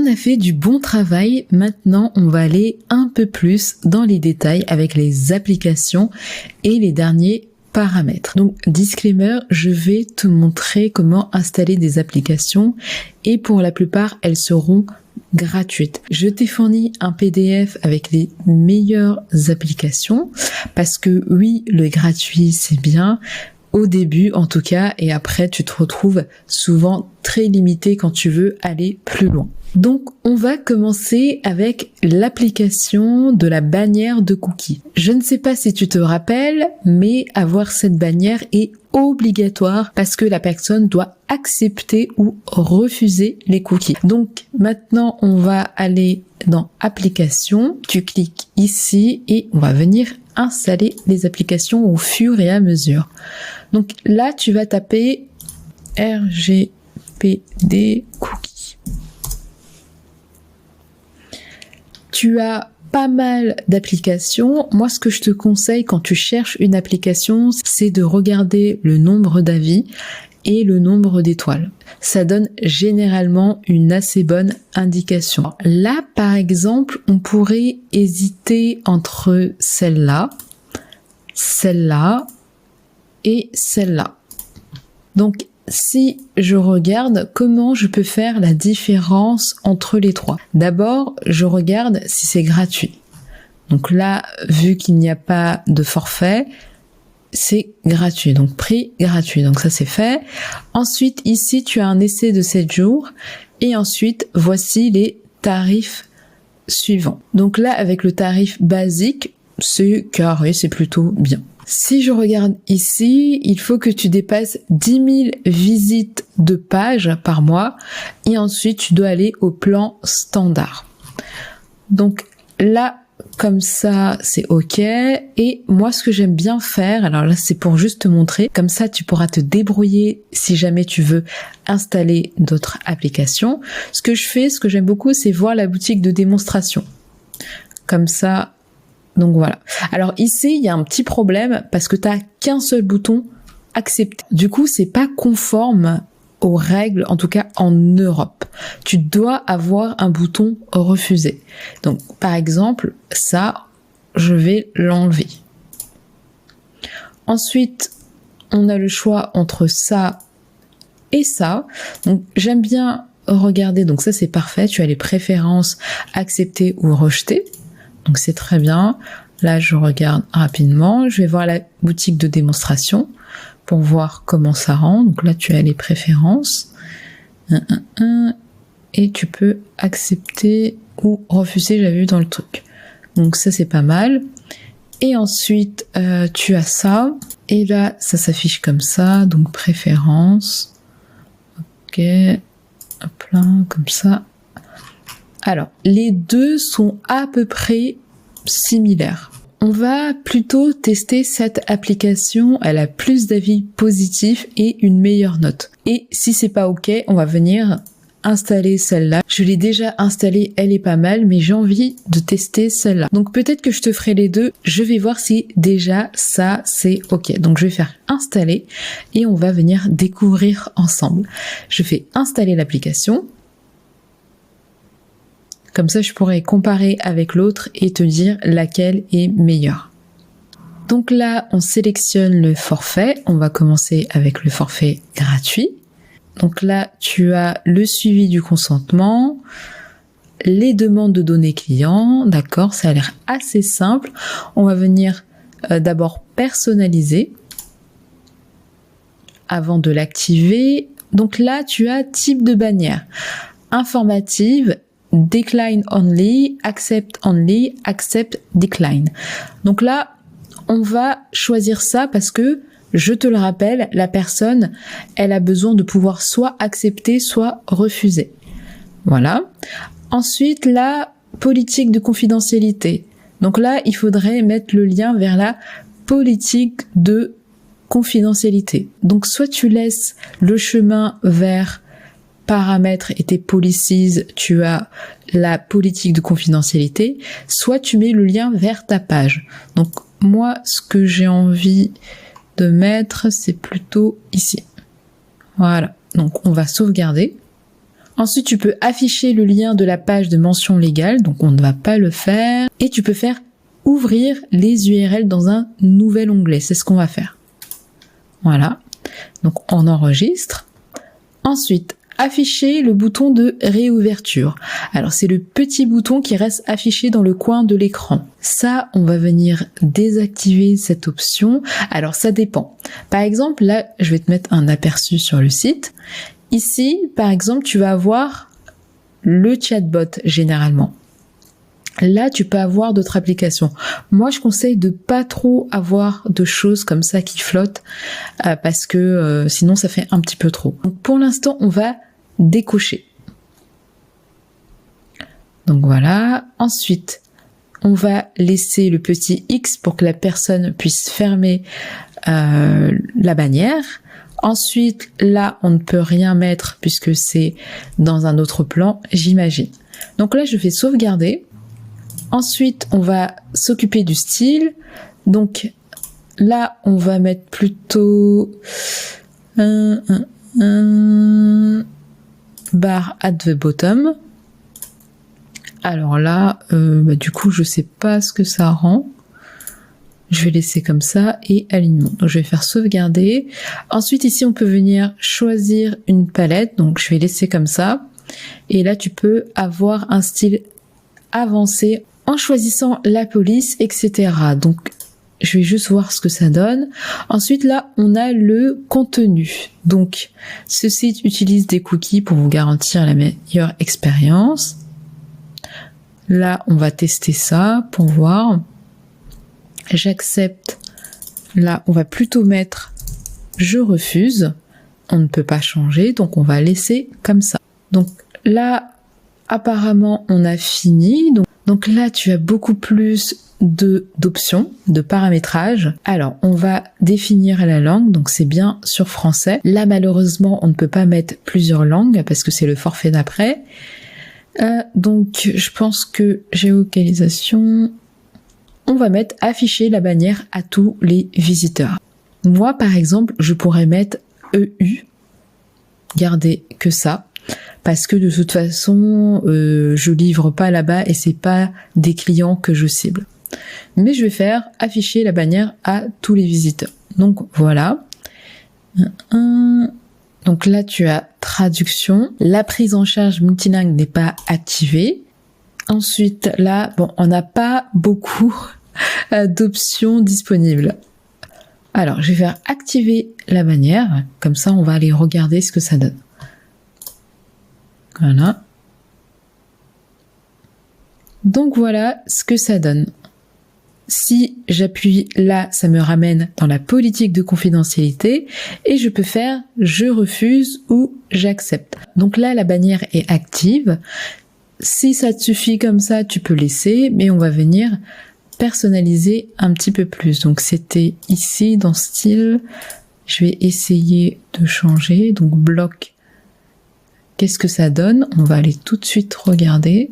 On a fait du bon travail, maintenant on va aller un peu plus dans les détails avec les applications et les derniers paramètres. Donc disclaimer, je vais te montrer comment installer des applications et pour la plupart elles seront gratuites. Je t'ai fourni un PDF avec les meilleures applications parce que oui, le gratuit c'est bien, au début en tout cas, et après tu te retrouves souvent très limité quand tu veux aller plus loin. Donc on va commencer avec l'application de la bannière de cookies. Je ne sais pas si tu te rappelles, mais avoir cette bannière est obligatoire parce que la personne doit accepter ou refuser les cookies. Donc maintenant on va aller dans applications, tu cliques ici et on va venir installer les applications au fur et à mesure. Donc là tu vas taper RGPD cookies. Tu as pas mal d'applications. Moi, ce que je te conseille quand tu cherches une application, c'est de regarder le nombre d'avis et le nombre d'étoiles. Ça donne généralement une assez bonne indication. Là, par exemple, on pourrait hésiter entre celle-là, celle-là et celle-là. Donc, si je regarde comment je peux faire la différence entre les trois. D'abord, je regarde si c'est gratuit. Donc là, vu qu'il n'y a pas de forfait, c'est gratuit. Donc prix gratuit. Donc ça c'est fait. Ensuite, ici, tu as un essai de 7 jours. Et ensuite, voici les tarifs suivants. Donc là, avec le tarif basique, c'est carré, c'est plutôt bien. Si je regarde ici, il faut que tu dépasses 10 000 visites de pages par mois et ensuite tu dois aller au plan standard. Donc là, comme ça, c'est ok. Et moi, ce que j'aime bien faire, alors là, c'est pour juste te montrer, comme ça, tu pourras te débrouiller si jamais tu veux installer d'autres applications. Ce que je fais, ce que j'aime beaucoup, c'est voir la boutique de démonstration. Comme ça, donc voilà. Alors ici, il y a un petit problème parce que tu n'as qu'un seul bouton accepter. Du coup, c'est pas conforme aux règles, en tout cas en Europe. Tu dois avoir un bouton refuser. Donc par exemple, ça, je vais l'enlever. Ensuite, on a le choix entre ça et ça. Donc j'aime bien regarder, donc ça c'est parfait, tu as les préférences accepter ou rejeter. Donc c'est très bien. Là, je regarde rapidement. Je vais voir la boutique de démonstration pour voir comment ça rend. Donc là, tu as les préférences. Et tu peux accepter ou refuser, j'avais vu dans le truc. Donc ça, c'est pas mal. Et ensuite, tu as ça. Et là, ça s'affiche comme ça. Donc préférences. Ok. Hop là, comme ça. Alors, les deux sont à peu près similaires. On va plutôt tester cette application, elle a plus d'avis positifs et une meilleure note. Et si c'est pas ok, on va venir installer celle-là. Je l'ai déjà installée, elle est pas mal, mais j'ai envie de tester celle-là. Donc peut-être que je te ferai les deux, je vais voir si déjà ça c'est ok. Donc je vais faire installer et on va venir découvrir ensemble. Je fais installer l'application. Comme ça, je pourrais comparer avec l'autre et te dire laquelle est meilleure. Donc là, on sélectionne le forfait. On va commencer avec le forfait gratuit. Donc là, tu as le suivi du consentement, les demandes de données clients. D'accord, ça a l'air assez simple. On va venir d'abord personnaliser avant de l'activer. Donc là, tu as type de bannière. Informative, decline only, accept, decline. Donc là, on va choisir ça parce que, je te le rappelle, la personne, elle a besoin de pouvoir soit accepter, soit refuser. Voilà. Ensuite, la politique de confidentialité. Donc là, il faudrait mettre le lien vers la politique de confidentialité. Donc soit tu laisses le chemin vers paramètres et tes policies, tu as la politique de confidentialité, soit tu mets le lien vers ta page. Donc moi, ce que j'ai envie de mettre, c'est plutôt ici. Voilà, donc on va sauvegarder. Ensuite, tu peux afficher le lien de la page de mention légale, donc on ne va pas le faire. Et tu peux faire ouvrir les URL dans un nouvel onglet, c'est ce qu'on va faire. Voilà, donc on enregistre. Ensuite, afficher le bouton de réouverture. Alors c'est le petit bouton qui reste affiché dans le coin de l'écran. Ça, on va venir désactiver cette option. Alors ça dépend. Par exemple, là, je vais te mettre un aperçu sur le site. Ici, par exemple, tu vas avoir le chatbot généralement. Là, tu peux avoir d'autres applications. Moi, je conseille de pas trop avoir de choses comme ça qui flottent parce que sinon, ça fait un petit peu trop. Donc, pour l'instant, on va décocher. Donc voilà. Ensuite, on va laisser le petit X pour que la personne puisse fermer la bannière. Ensuite, là, on ne peut rien mettre puisque c'est dans un autre plan, j'imagine. Donc là, je vais sauvegarder. Ensuite, on va s'occuper du style. Donc là, on va mettre plutôt bar at the bottom. Alors là, du coup, je sais pas ce que ça rend. Je vais laisser comme ça et alignement. Donc je vais faire sauvegarder. Ensuite, ici, on peut venir choisir une palette. Donc je vais laisser comme ça. Et là, tu peux avoir un style avancé en choisissant la police, etc. Donc, je vais juste voir ce que ça donne. Ensuite, là, on a le contenu. Donc, ce site utilise des cookies pour vous garantir la meilleure expérience. Là, on va tester ça pour voir. J'accepte. Là, on va plutôt mettre « Je refuse ». On ne peut pas changer, donc on va laisser comme ça. Donc là, apparemment, on a fini. Donc là, tu as beaucoup plus d'options, de paramétrage. Alors, on va définir la langue, donc c'est bien sur français. Là, malheureusement, on ne peut pas mettre plusieurs langues parce que c'est le forfait d'après. Donc, je pense que géolocalisation, on va mettre afficher la bannière à tous les visiteurs. Moi, par exemple, je pourrais mettre EU, garder que ça. Parce que de toute façon, je livre pas là-bas et c'est pas des clients que je cible. Mais je vais faire afficher la bannière à tous les visiteurs. Donc voilà. Donc là, tu as traduction. La prise en charge multilingue n'est pas activée. Ensuite, là, bon, on n'a pas beaucoup d'options disponibles. Alors, je vais faire activer la bannière. Comme ça, on va aller regarder ce que ça donne. Voilà. Donc voilà ce que ça donne. Si j'appuie là, ça me ramène dans la politique de confidentialité et je peux faire « Je refuse » ou « J'accepte ». Donc là, la bannière est active. Si ça te suffit comme ça, tu peux laisser, mais on va venir personnaliser un petit peu plus. Donc c'était ici dans style. Je vais essayer de changer. Donc bloc. Qu'est-ce que ça donne? On va aller tout de suite regarder.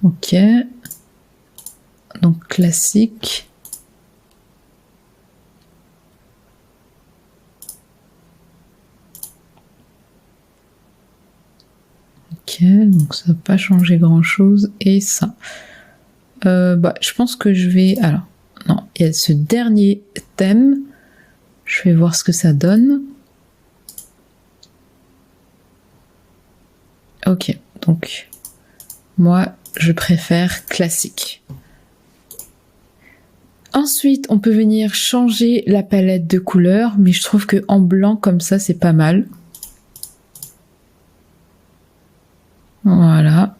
Ok. Donc classique. Ok, donc ça n'a pas changé grand-chose. Et ça. Je pense que je vais... Alors, non, il y a ce dernier thème. Je vais voir ce que ça donne. Ok, donc moi je préfère classique. Ensuite, on peut venir changer la palette de couleurs, mais je trouve que en blanc comme ça c'est pas mal. Voilà.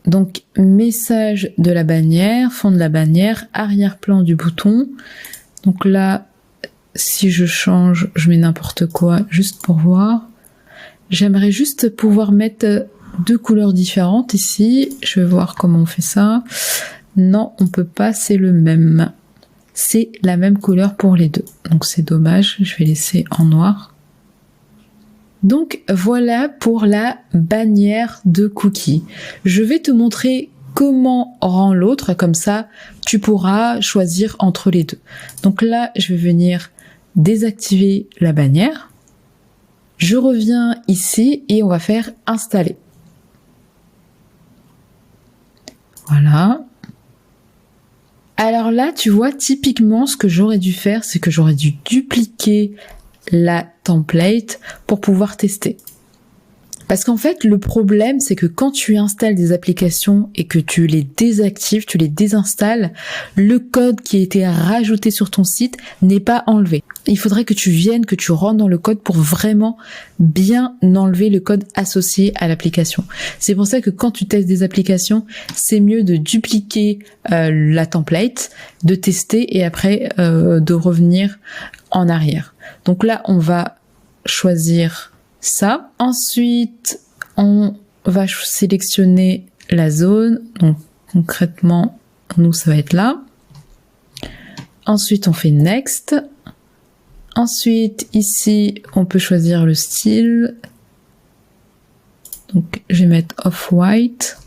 Donc message de la bannière, fond de la bannière, arrière-plan du bouton. Donc là, si je change, je mets n'importe quoi, juste pour voir. J'aimerais juste pouvoir mettre deux couleurs différentes ici. Je vais voir comment on fait ça. Non, on peut pas, c'est le même. C'est la même couleur pour les deux. Donc c'est dommage, je vais laisser en noir. Donc voilà pour la bannière de cookies. Je vais te montrer comment rend l'autre, comme ça tu pourras choisir entre les deux. Donc là, je vais venir désactiver la bannière. Je reviens ici et on va faire installer. Voilà. Alors là, tu vois, typiquement, ce que j'aurais dû faire, c'est que j'aurais dû dupliquer la template pour pouvoir tester. Parce qu'en fait, le problème, c'est que quand tu installes des applications et que tu les désactives, tu les désinstalles, le code qui a été rajouté sur ton site n'est pas enlevé. Il faudrait que tu viennes, que tu rentres dans le code pour vraiment bien enlever le code associé à l'application. C'est pour ça que quand tu testes des applications, c'est mieux de dupliquer la template, de tester et après de revenir en arrière. Donc là, on va choisir ça. Ensuite, on va sélectionner la zone. Donc, concrètement, nous, ça va être là. Ensuite, on fait Next. Ensuite, ici, on peut choisir le style. Donc, je vais mettre Off-White.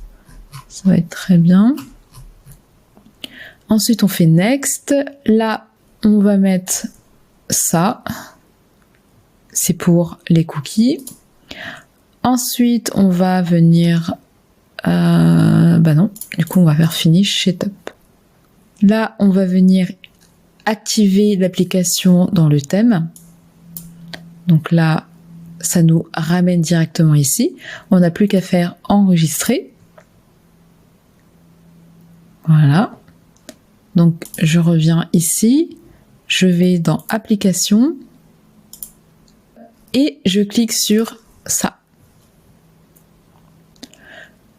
Ça va être très bien. Ensuite, on fait Next. Là, on va mettre ça. C'est pour les cookies. Ensuite, on va venir... non, du coup, on va faire Finish Setup. Là, on va venir activer l'application dans le thème. Donc là, ça nous ramène directement ici. On n'a plus qu'à faire Enregistrer. Voilà. Donc, je reviens ici. Je vais dans Applications. Et je clique sur ça.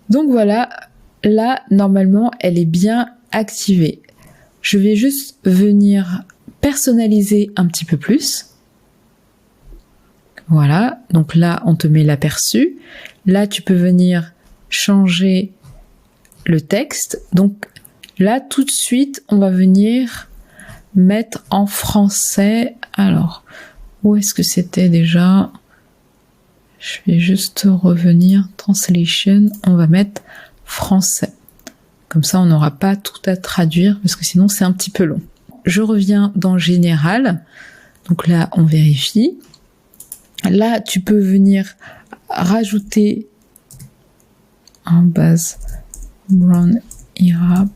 Donc voilà, là, normalement, elle est bien activée. Je vais juste venir personnaliser un petit peu plus. Voilà, donc là, on te met l'aperçu. Là, tu peux venir changer le texte. Donc là, tout de suite, on va venir mettre en français. Alors... où est-ce que c'était déjà? Je vais juste revenir. Translation, on va mettre français. Comme ça, on n'aura pas tout à traduire parce que sinon, c'est un petit peu long. Je reviens dans Général. Donc là, on vérifie. Là, tu peux venir rajouter en base brownira.com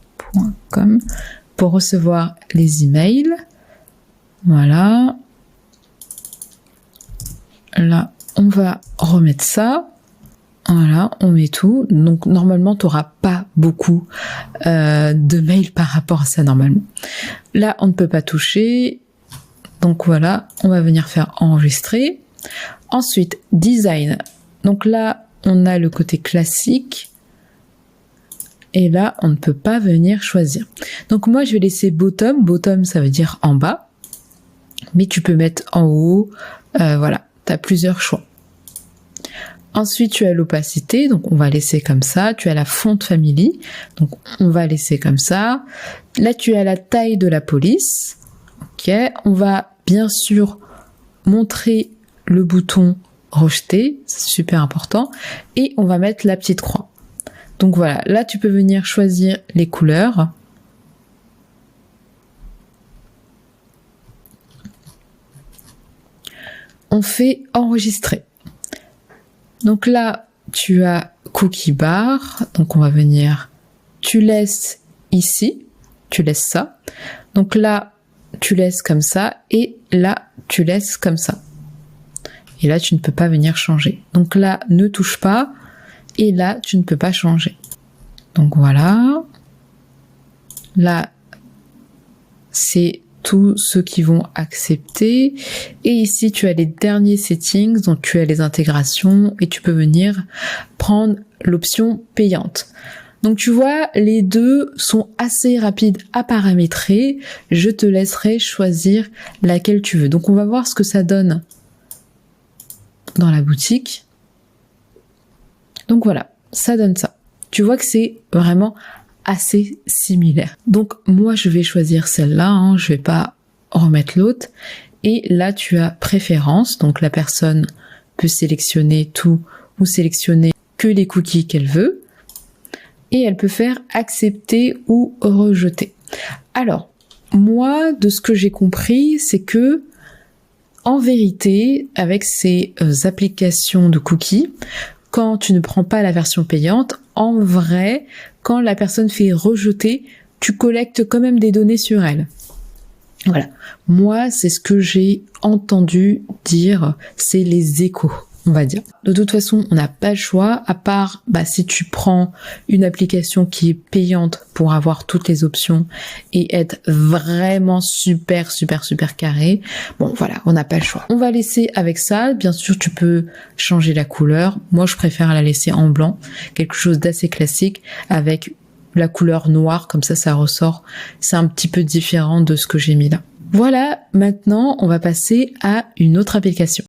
pour recevoir les emails. Voilà. Là, on va remettre ça. Voilà, on met tout. Donc, normalement, tu n'auras pas beaucoup de mails par rapport à ça, normalement. Là, on ne peut pas toucher. Donc, voilà, on va venir faire enregistrer. Ensuite, design. Donc là, on a le côté classique. Et là, on ne peut pas venir choisir. Donc, moi, je vais laisser bottom. Bottom, ça veut dire en bas. Mais tu peux mettre en haut. Voilà. Tu as plusieurs choix. Ensuite, tu as l'opacité, donc on va laisser comme ça. Tu as la font family, donc on va laisser comme ça. Là, tu as la taille de la police. Ok, on va bien sûr montrer le bouton rejeter, c'est super important. Et on va mettre la petite croix. Donc voilà, là tu peux venir choisir les couleurs. On fait enregistrer. Donc là, tu as cookie bar. Donc on va venir, tu laisses ici, tu laisses ça. Donc là, tu laisses comme ça et là, tu laisses comme ça. Et là, tu ne peux pas venir changer. Donc là, ne touche pas et là, tu ne peux pas changer. Donc voilà. Là, c'est tous ceux qui vont accepter. Et ici, tu as les derniers settings, donc tu as les intégrations et tu peux venir prendre l'option payante. Donc tu vois, les deux sont assez rapides à paramétrer. Je te laisserai choisir laquelle tu veux. Donc on va voir ce que ça donne dans la boutique. Donc voilà, ça donne ça. Tu vois que c'est vraiment assez similaire. Donc moi je vais choisir celle-là, je vais pas remettre l'autre. Et là tu as préférence, donc la personne peut sélectionner tout ou sélectionner que les cookies qu'elle veut. Et elle peut faire accepter ou rejeter. Alors, moi, de ce que j'ai compris, c'est que En vérité, avec ces applications de cookies, quand tu ne prends pas la version payante, en vrai, quand la personne fait rejeter, tu collectes quand même des données sur elle. Voilà. Moi, c'est ce que j'ai entendu dire, c'est les échos, on va dire. De toute façon, on n'a pas le choix, à part si tu prends une application qui est payante pour avoir toutes les options et être vraiment super carré. Bon, voilà, on n'a pas le choix. On va laisser avec ça. Bien sûr, tu peux changer la couleur. Moi, je préfère la laisser en blanc, quelque chose d'assez classique avec la couleur noire, comme ça ressort. C'est un petit peu différent de ce que j'ai mis là. Voilà, maintenant, on va passer à une autre application.